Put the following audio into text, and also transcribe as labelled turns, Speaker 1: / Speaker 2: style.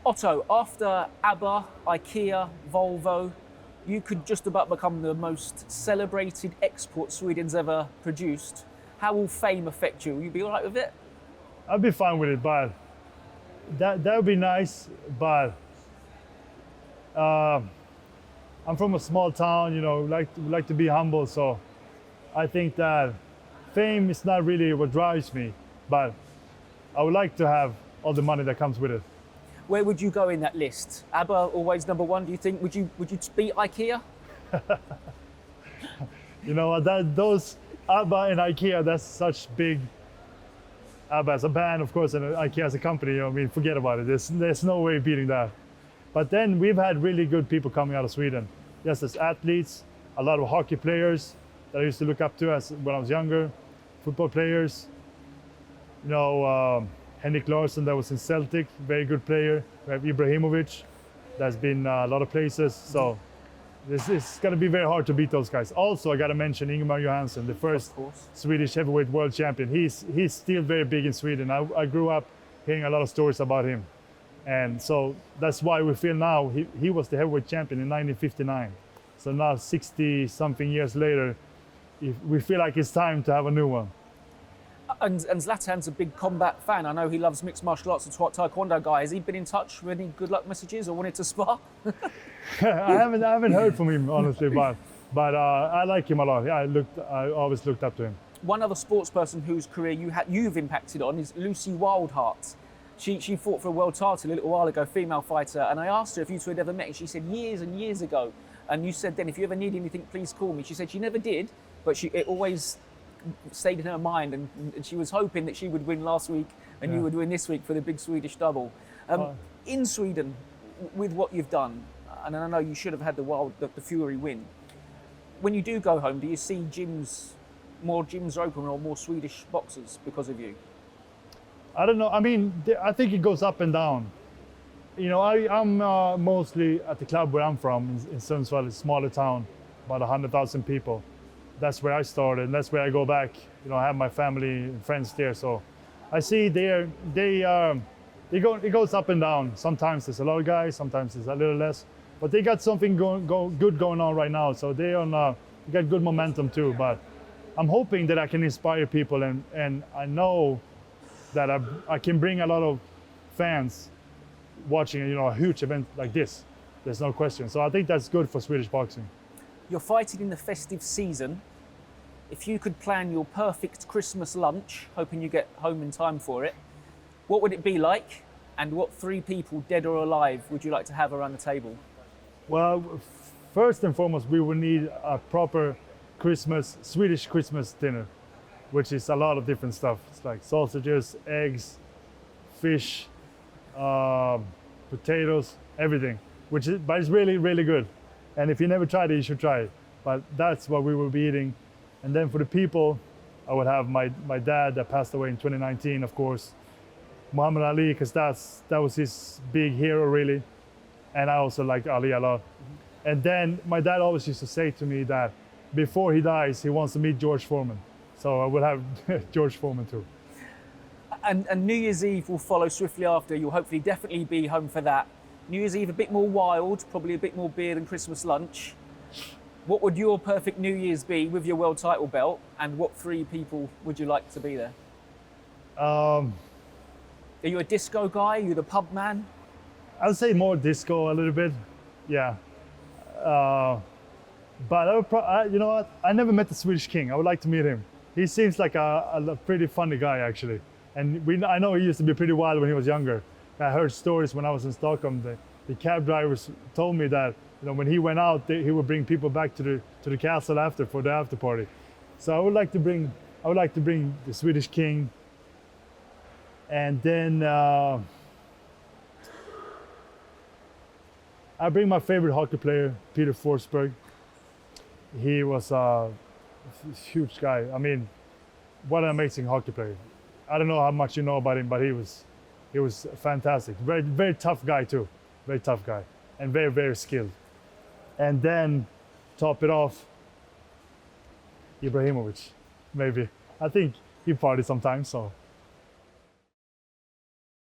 Speaker 1: Otto, after ABBA, IKEA, Volvo, you could just about become the most celebrated export Sweden's ever produced. How will fame affect you? Will you be all right with it?
Speaker 2: I'd be fine with it, but that would be nice. But I'm from a small town, like to be humble. So I think that fame is not really what drives me, but I would like to have all the money that comes with it.
Speaker 1: Where would you go in that list? ABBA always number one, do you think? Would you beat IKEA?
Speaker 2: Those ABBA and IKEA, that's such big. ABBA as a band, of course, and IKEA as a company, forget about it. There's no way beating that. But then we've had really good people coming out of Sweden. Yes, as athletes, a lot of hockey players that I used to look up to when I was younger, football players. Henrik Larsson, that was in Celtic, very good player. We have Ibrahimovich, that's been a lot of places. So this is going to be very hard to beat those guys. Also, I got to mention Ingemar Johansson, the first Swedish heavyweight world champion. He's still very big in Sweden. I grew up hearing a lot of stories about him. And so that's why we feel now, he was the heavyweight champion in 1959. So now 60-something years later, we feel like it's time to have a new one.
Speaker 1: And Zlatan's a big combat fan. I know he loves mixed martial arts and taekwondo guy. Has he been in touch with any good luck messages or wanted to spar?
Speaker 2: I haven't heard from him, honestly, but I like him a lot. Yeah, I always looked up to him.
Speaker 1: One other sports person whose career you've impacted on is Lucy Wildheart. She fought for a world title a little while ago, female fighter, and I asked her if you two had ever met, and she said years and years ago. And you said then, if you ever need anything, please call me. She said she never did, but it always stayed in her mind, and she was hoping that she would win last week and you would win this week for the big Swedish double. In Sweden, with what you've done, and I know you should have had the Fury win, when you do go home, do you see more gyms open or more Swedish boxers because of you?
Speaker 2: I don't know. I think it goes up and down. I'm mostly at the club where I'm from, in Sundsvall, a smaller town, about 100,000 people. That's where I started, and that's where I go back. I have my family and friends there, so I see it goes up and down. Sometimes there's a lot of guys, sometimes there's a little less, but they got something good going on right now, so they got good momentum too. But I'm hoping that I can inspire people, and I know that I can bring a lot of fans watching a huge event like this. There's no question. So I think that's good for Swedish boxing.
Speaker 1: You're fighting in the festive season. If you could plan your perfect Christmas lunch, hoping you get home in time for it, what would it be like? And what 3 people, dead or alive, would you like to have around the table?
Speaker 2: Well, first and foremost, we would need a proper Swedish Christmas dinner, which is a lot of different stuff. It's like sausages, eggs, fish, potatoes, everything, but it's really, really good. And if you never tried it, you should try it. But that's what we will be eating. And then for the people, I would have my dad that passed away in 2019, of course. Muhammad Ali, because that was his big hero, really. And I also like Ali a lot. And then my dad always used to say to me that before he dies, he wants to meet George Foreman. So I would have George Foreman too.
Speaker 1: And New Year's Eve will follow swiftly after. You'll hopefully definitely be home for that. New Year's Eve a bit more wild, probably a bit more beer than Christmas lunch. What would your perfect New Year's be with your world title belt, and what 3 people would you like to be there? Are you a disco guy? Are you the pub man?
Speaker 2: I would say more disco a little bit, yeah. But you know what? I never met the Swedish King. I would like to meet him. He seems like a pretty funny guy, actually. And I know he used to be pretty wild when he was younger. I heard stories when I was in Stockholm. The cab drivers told me that when he went out, he would bring people back to the castle for the after party. So I would like to bring the Swedish King, and then I bring my favorite hockey player, Peter Forsberg. He was a huge guy. What an amazing hockey player. I don't know how much you know about him, but he was fantastic. Very, very tough guy too. Very tough guy, and very, very skilled. And then top it off, Ibrahimovic, maybe. I think he parties sometimes, so